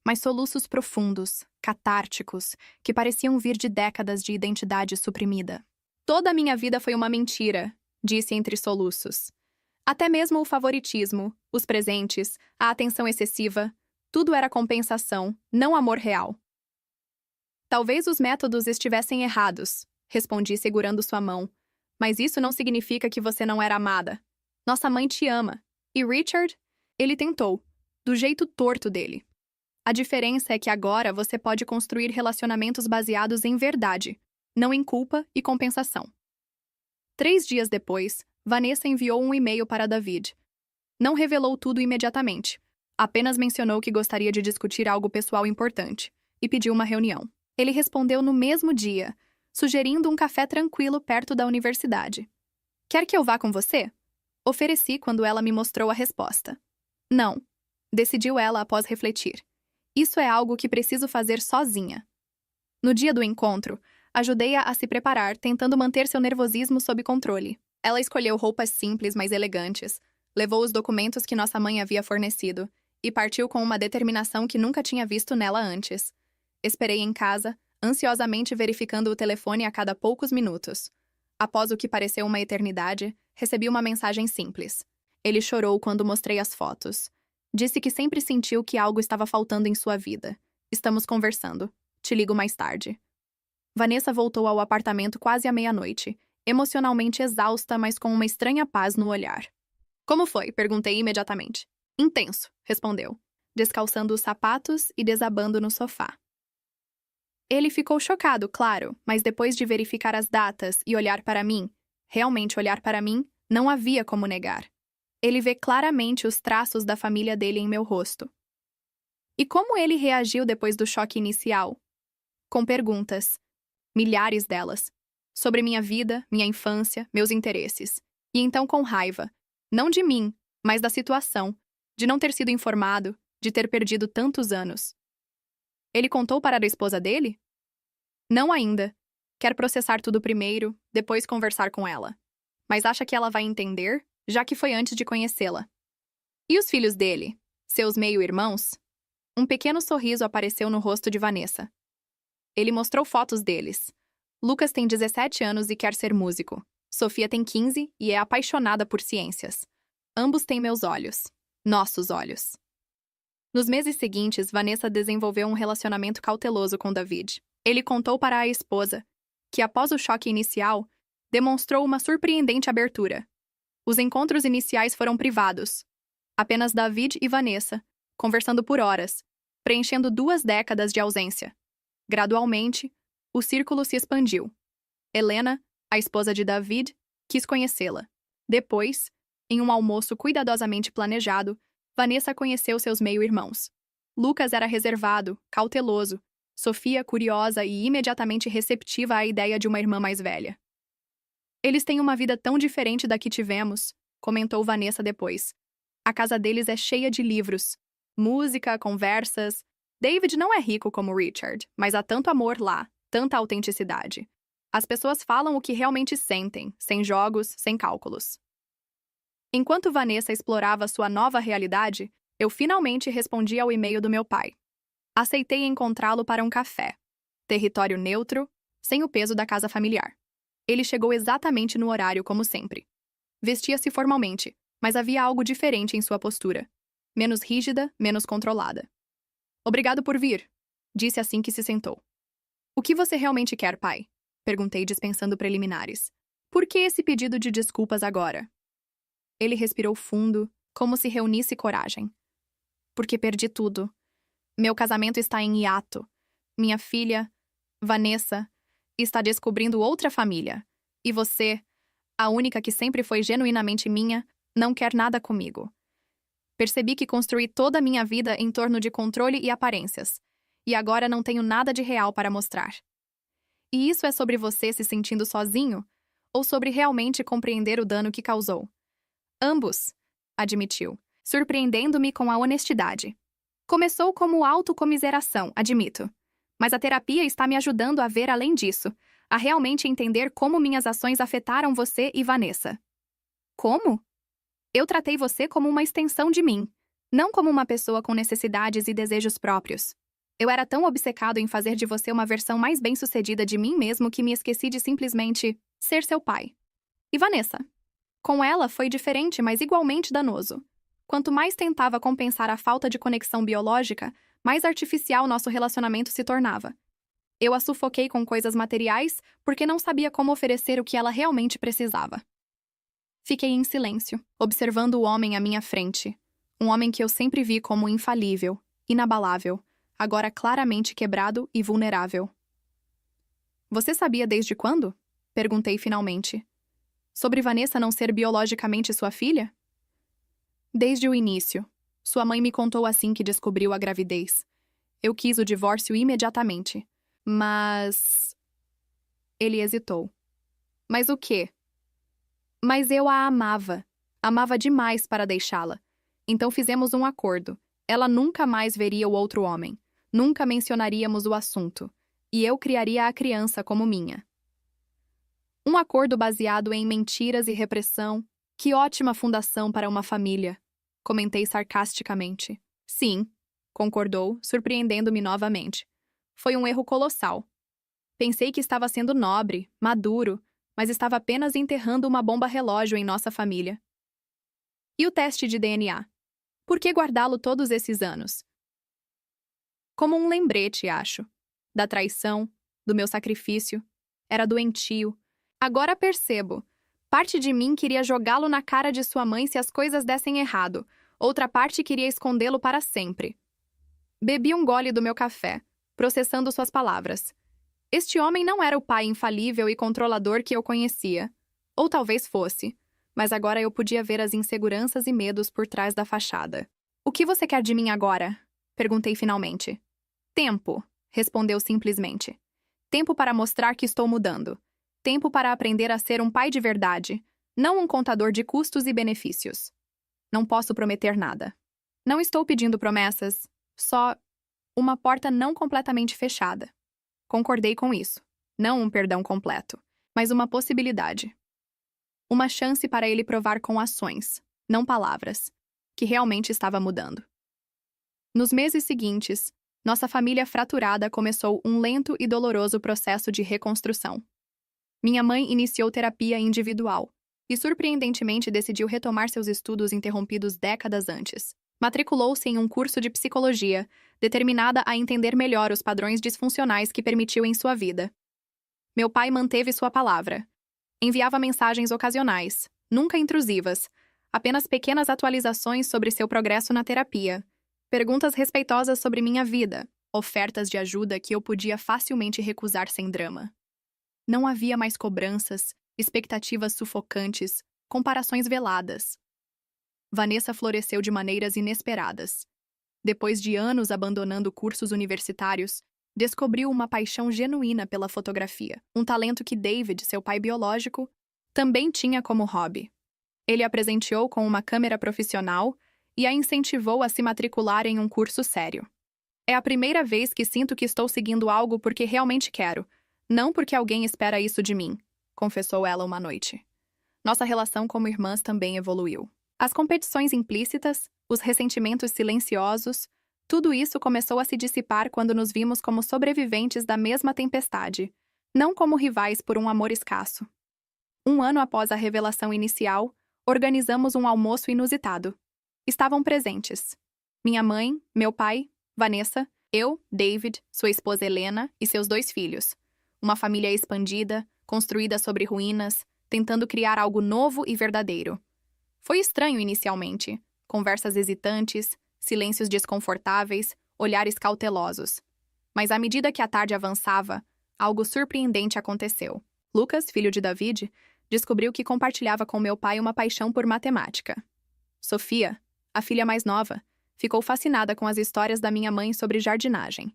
mas soluços profundos, catárticos, que pareciam vir de décadas de identidade suprimida. Toda a minha vida foi uma mentira, disse entre soluços. Até mesmo o favoritismo, os presentes, a atenção excessiva, tudo era compensação, não amor real. Talvez os métodos estivessem errados, respondi segurando sua mão, mas isso não significa que você não era amada. Nossa mãe te ama. E Richard? Ele tentou, do jeito torto dele. A diferença é que agora você pode construir relacionamentos baseados em verdade, não em culpa e compensação. 3 dias depois, Vanessa enviou um e-mail para David. Não revelou tudo imediatamente. Apenas mencionou que gostaria de discutir algo pessoal importante e pediu uma reunião. Ele respondeu no mesmo dia, sugerindo um café tranquilo perto da universidade. Quer que eu vá com você? Ofereci quando ela me mostrou a resposta. Não, decidiu ela após refletir. Isso é algo que preciso fazer sozinha. No dia do encontro, ajudei-a a se preparar, tentando manter seu nervosismo sob controle. Ela escolheu roupas simples, mas elegantes, levou os documentos que nossa mãe havia fornecido e partiu com uma determinação que nunca tinha visto nela antes. Esperei em casa, ansiosamente verificando o telefone a cada poucos minutos. Após o que pareceu uma eternidade, recebi uma mensagem simples. Ele chorou quando mostrei as fotos. Disse que sempre sentiu que algo estava faltando em sua vida. Estamos conversando. Te ligo mais tarde. Vanessa voltou ao apartamento quase à meia-noite, emocionalmente exausta, mas com uma estranha paz no olhar. Como foi? Perguntei imediatamente. Intenso, respondeu, descalçando os sapatos e desabando no sofá. Ele ficou chocado, claro, mas depois de verificar as datas e olhar para mim, realmente olhar para mim, não havia como negar. Ele vê claramente os traços da família dele em meu rosto. E como ele reagiu depois do choque inicial? Com perguntas, milhares delas, sobre minha vida, minha infância, meus interesses. E então com raiva, não de mim, mas da situação, de não ter sido informado, de ter perdido tantos anos. Ele contou para a esposa dele? Não ainda. Quer processar tudo primeiro, depois conversar com ela. Mas acha que ela vai entender, já que foi antes de conhecê-la. E os filhos dele? Seus meio-irmãos? Um pequeno sorriso apareceu no rosto de Vanessa. Ele mostrou fotos deles. Lucas tem 17 anos e quer ser músico. Sofia tem 15 e é apaixonada por ciências. Ambos têm meus olhos. Nossos olhos. Nos meses seguintes, Vanessa desenvolveu um relacionamento cauteloso com David. Ele contou para a esposa que, após o choque inicial, demonstrou uma surpreendente abertura. Os encontros iniciais foram privados. Apenas David e Vanessa, conversando por horas, preenchendo 2 décadas de ausência. Gradualmente, o círculo se expandiu. Helena, a esposa de David, quis conhecê-la. Depois, em um almoço cuidadosamente planejado, Vanessa conheceu seus meio-irmãos. Lucas era reservado, cauteloso, Sofia curiosa e imediatamente receptiva à ideia de uma irmã mais velha. Eles têm uma vida tão diferente da que tivemos, comentou Vanessa depois. A casa deles é cheia de livros, música, conversas. David não é rico como Richard, mas há tanto amor lá, tanta autenticidade. As pessoas falam o que realmente sentem, sem jogos, sem cálculos. Enquanto Vanessa explorava sua nova realidade, eu finalmente respondi ao e-mail do meu pai. Aceitei encontrá-lo para um café. Território neutro, sem o peso da casa familiar. Ele chegou exatamente no horário, como sempre. Vestia-se formalmente, mas havia algo diferente em sua postura. Menos rígida, menos controlada. Obrigado por vir, disse assim que se sentou. O que você realmente quer, pai? Perguntei dispensando preliminares. Por que esse pedido de desculpas agora? Ele respirou fundo, como se reunisse coragem. Porque perdi tudo. Meu casamento está em hiato. Minha filha, Vanessa, está descobrindo outra família. E você, a única que sempre foi genuinamente minha, não quer nada comigo. Percebi que construí toda a minha vida em torno de controle e aparências. E agora não tenho nada de real para mostrar. E isso é sobre você se sentindo sozinho? Ou sobre realmente compreender o dano que causou? Ambos, admitiu, surpreendendo-me com a honestidade. Começou como autocomiseração, admito. Mas a terapia está me ajudando a ver além disso, a realmente entender como minhas ações afetaram você e Vanessa. Como? Eu tratei você como uma extensão de mim, não como uma pessoa com necessidades e desejos próprios. Eu era tão obcecado em fazer de você uma versão mais bem-sucedida de mim mesmo que me esqueci de simplesmente ser seu pai. E Vanessa? Com ela foi diferente, mas igualmente danoso. Quanto mais tentava compensar a falta de conexão biológica, mais artificial nosso relacionamento se tornava. Eu a sufoquei com coisas materiais porque não sabia como oferecer o que ela realmente precisava. Fiquei em silêncio, observando o homem à minha frente. Um homem que eu sempre vi como infalível, inabalável, agora claramente quebrado e vulnerável. Você sabia desde quando? Perguntei finalmente. Sobre Vanessa não ser biologicamente sua filha? Desde o início. Sua mãe me contou assim que descobriu a gravidez. Eu quis o divórcio imediatamente. Mas... Ele hesitou. Mas o quê? Mas eu a amava. Amava demais para deixá-la. Então fizemos um acordo. Ela nunca mais veria o outro homem. Nunca mencionaríamos o assunto. E eu criaria a criança como minha. Um acordo baseado em mentiras e repressão. Que ótima fundação para uma família. Comentei sarcasticamente. Sim, concordou, surpreendendo-me novamente. Foi um erro colossal. Pensei que estava sendo nobre, maduro, mas estava apenas enterrando uma bomba relógio em nossa família. E o teste de DNA? Por que guardá-lo todos esses anos? Como um lembrete, acho. Da traição, do meu sacrifício. Era doentio. Agora percebo. Parte de mim queria jogá-lo na cara de sua mãe se as coisas dessem errado. Outra parte queria escondê-lo para sempre. Bebi um gole do meu café, processando suas palavras. Este homem não era o pai infalível e controlador que eu conhecia. Ou talvez fosse. Mas agora eu podia ver as inseguranças e medos por trás da fachada. O que você quer de mim agora? Perguntei finalmente. Tempo, respondeu simplesmente. Tempo para mostrar que estou mudando. Tempo para aprender a ser um pai de verdade, não um contador de custos e benefícios. Não posso prometer nada. Não estou pedindo promessas, só uma porta não completamente fechada. Concordei com isso. Não um perdão completo, mas uma possibilidade. Uma chance para ele provar com ações, não palavras, que realmente estava mudando. Nos meses seguintes, nossa família fraturada começou um lento e doloroso processo de reconstrução. Minha mãe iniciou terapia individual e, surpreendentemente, decidiu retomar seus estudos interrompidos décadas antes. Matriculou-se em um curso de psicologia, determinada a entender melhor os padrões disfuncionais que permitiu em sua vida. Meu pai manteve sua palavra. Enviava mensagens ocasionais, nunca intrusivas, apenas pequenas atualizações sobre seu progresso na terapia, perguntas respeitosas sobre minha vida, ofertas de ajuda que eu podia facilmente recusar sem drama. Não havia mais cobranças, expectativas sufocantes, comparações veladas. Vanessa floresceu de maneiras inesperadas. Depois de anos abandonando cursos universitários, descobriu uma paixão genuína pela fotografia, um talento que David, seu pai biológico, também tinha como hobby. Ele a presenteou com uma câmera profissional e a incentivou a se matricular em um curso sério. É a primeira vez que sinto que estou seguindo algo porque realmente quero, não porque alguém espera isso de mim, confessou ela uma noite. Nossa relação como irmãs também evoluiu. As competições implícitas, os ressentimentos silenciosos, tudo isso começou a se dissipar quando nos vimos como sobreviventes da mesma tempestade, não como rivais por um amor escasso. Um ano após a revelação inicial, organizamos um almoço inusitado. Estavam presentes minha mãe, meu pai, Vanessa, eu, David, sua esposa Helena e seus 2 filhos. Uma família expandida, construída sobre ruínas, tentando criar algo novo e verdadeiro. Foi estranho inicialmente. Conversas hesitantes, silêncios desconfortáveis, olhares cautelosos. Mas à medida que a tarde avançava, algo surpreendente aconteceu. Lucas, filho de David, descobriu que compartilhava com meu pai uma paixão por matemática. Sofia, a filha mais nova, ficou fascinada com as histórias da minha mãe sobre jardinagem.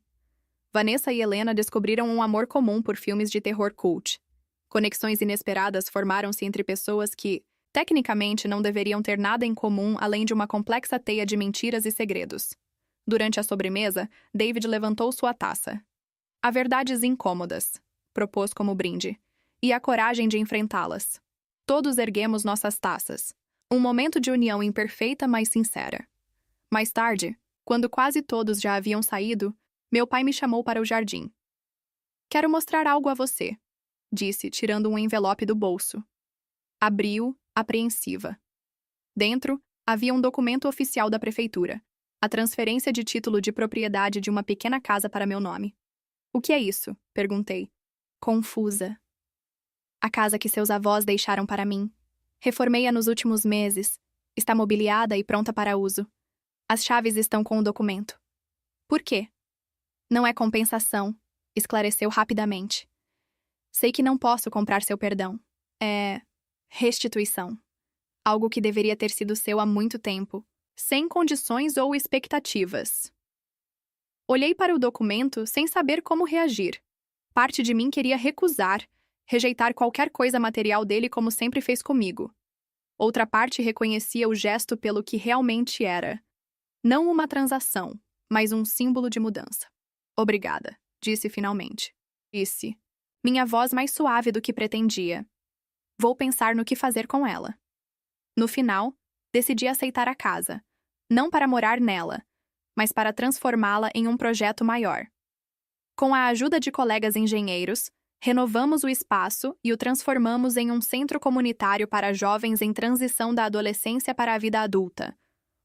Vanessa e Helena descobriram um amor comum por filmes de terror cult. Conexões inesperadas formaram-se entre pessoas que, tecnicamente, não deveriam ter nada em comum além de uma complexa teia de mentiras e segredos. Durante a sobremesa, David levantou sua taça. Há verdades incômodas, propôs como brinde, e a coragem de enfrentá-las. Todos erguemos nossas taças. Um momento de união imperfeita, mas sincera. Mais tarde, quando quase todos já haviam saído, meu pai me chamou para o jardim. Quero mostrar algo a você, disse, tirando um envelope do bolso. Abriu, apreensiva. Dentro, havia um documento oficial da prefeitura, a transferência de título de propriedade de uma pequena casa para meu nome. O que é isso? Perguntei. Confusa. A casa que seus avós deixaram para mim. Reformei-a nos últimos meses. Está mobiliada e pronta para uso. As chaves estão com o documento. Por quê? Não é compensação, esclareceu rapidamente. Sei que não posso comprar seu perdão. É restituição. Algo que deveria ter sido seu há muito tempo, sem condições ou expectativas. Olhei para o documento sem saber como reagir. Parte de mim queria recusar, rejeitar qualquer coisa material dele como sempre fez comigo. Outra parte reconhecia o gesto pelo que realmente era. Não uma transação, mas um símbolo de mudança. Obrigada, disse finalmente. Disse, minha voz mais suave do que pretendia. Vou pensar no que fazer com ela. No final, decidi aceitar a casa, não para morar nela, mas para transformá-la em um projeto maior. Com a ajuda de colegas engenheiros, renovamos o espaço e o transformamos em um centro comunitário para jovens em transição da adolescência para a vida adulta.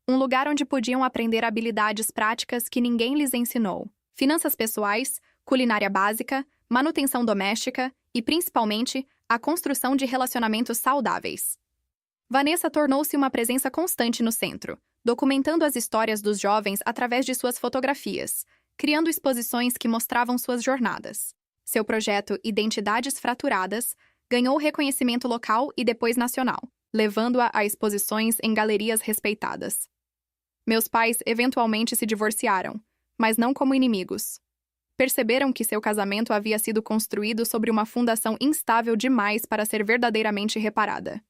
Um lugar onde podiam aprender habilidades práticas que ninguém lhes ensinou. Finanças pessoais, culinária básica, manutenção doméstica e, principalmente, a construção de relacionamentos saudáveis. Vanessa tornou-se uma presença constante no centro, documentando as histórias dos jovens através de suas fotografias, criando exposições que mostravam suas jornadas. Seu projeto Identidades Fraturadas ganhou reconhecimento local e depois nacional, levando-a a exposições em galerias respeitadas. Meus pais eventualmente se divorciaram, mas não como inimigos. Perceberam que seu casamento havia sido construído sobre uma fundação instável demais para ser verdadeiramente reparada.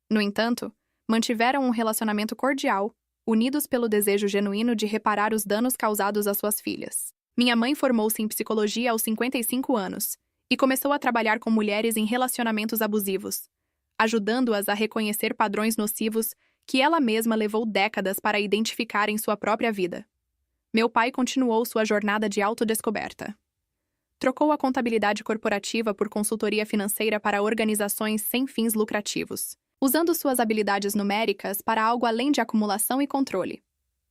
No entanto, mantiveram um relacionamento cordial, unidos pelo desejo genuíno de reparar os danos causados às suas filhas. Minha mãe formou-se em psicologia aos 55 anos e começou a trabalhar com mulheres em relacionamentos abusivos, ajudando-as a reconhecer padrões nocivos que ela mesma levou décadas para identificar em sua própria vida. Meu pai continuou sua jornada de autodescoberta. Trocou a contabilidade corporativa por consultoria financeira para organizações sem fins lucrativos, usando suas habilidades numéricas para algo além de acumulação e controle.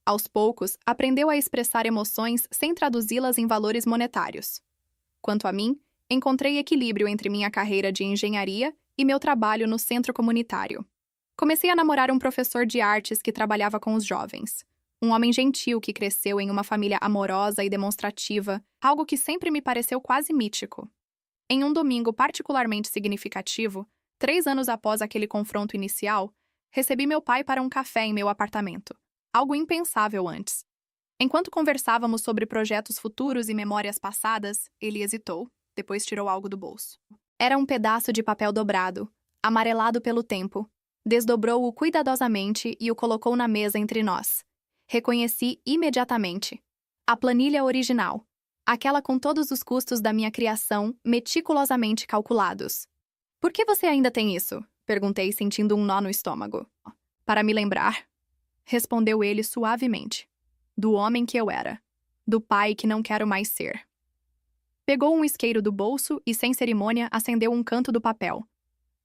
Aos poucos, aprendeu a expressar emoções sem traduzi-las em valores monetários. Quanto a mim, encontrei equilíbrio entre minha carreira de engenharia e meu trabalho no centro comunitário. Comecei a namorar um professor de artes que trabalhava com os jovens. Um homem gentil que cresceu em uma família amorosa e demonstrativa, algo que sempre me pareceu quase mítico. Em um domingo particularmente significativo, 3 anos após aquele confronto inicial, recebi meu pai para um café em meu apartamento, algo impensável antes. Enquanto conversávamos sobre projetos futuros e memórias passadas, ele hesitou, depois tirou algo do bolso. Era um pedaço de papel dobrado, amarelado pelo tempo. Desdobrou-o cuidadosamente e o colocou na mesa entre nós. Reconheci imediatamente. A planilha original. Aquela com todos os custos da minha criação meticulosamente calculados. Por que você ainda tem isso? Perguntei, sentindo um nó no estômago. Para me lembrar, respondeu ele suavemente. Do homem que eu era. Do pai que não quero mais ser. Pegou um isqueiro do bolso e, sem cerimônia, acendeu um canto do papel.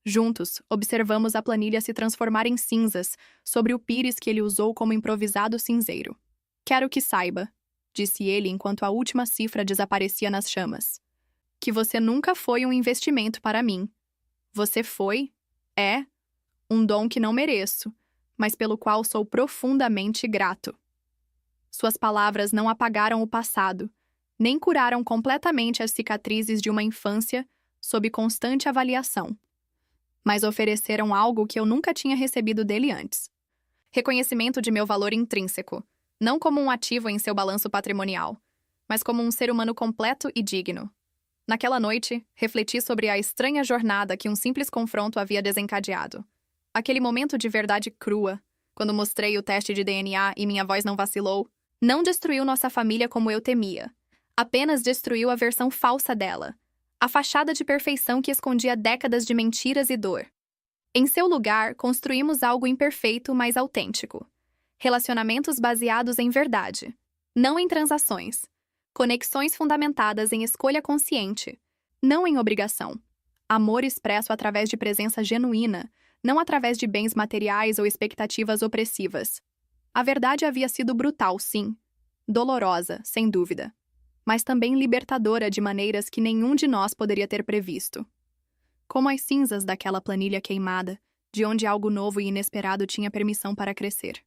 Juntos, observamos a planilha se transformar em cinzas sobre o pires que ele usou como improvisado cinzeiro. Quero que saiba, disse ele enquanto a última cifra desaparecia nas chamas, que você nunca foi um investimento para mim. Você foi, um dom que não mereço, mas pelo qual sou profundamente grato. Suas palavras não apagaram o passado, nem curaram completamente as cicatrizes de uma infância sob constante avaliação, mas ofereceram algo que eu nunca tinha recebido dele antes. Reconhecimento de meu valor intrínseco, não como um ativo em seu balanço patrimonial, mas como um ser humano completo e digno. Naquela noite, refleti sobre a estranha jornada que um simples confronto havia desencadeado. Aquele momento de verdade crua, quando mostrei o teste de DNA e minha voz não vacilou, não destruiu nossa família como eu temia. Apenas destruiu a versão falsa dela, a fachada de perfeição que escondia décadas de mentiras e dor. Em seu lugar, construímos algo imperfeito, mas autêntico. Relacionamentos baseados em verdade, não em transações. Conexões fundamentadas em escolha consciente, não em obrigação. Amor expresso através de presença genuína, não através de bens materiais ou expectativas opressivas. A verdade havia sido brutal, sim. Dolorosa, sem dúvida. Mas também libertadora de maneiras que nenhum de nós poderia ter previsto. Como as cinzas daquela planilha queimada, de onde algo novo e inesperado tinha permissão para crescer.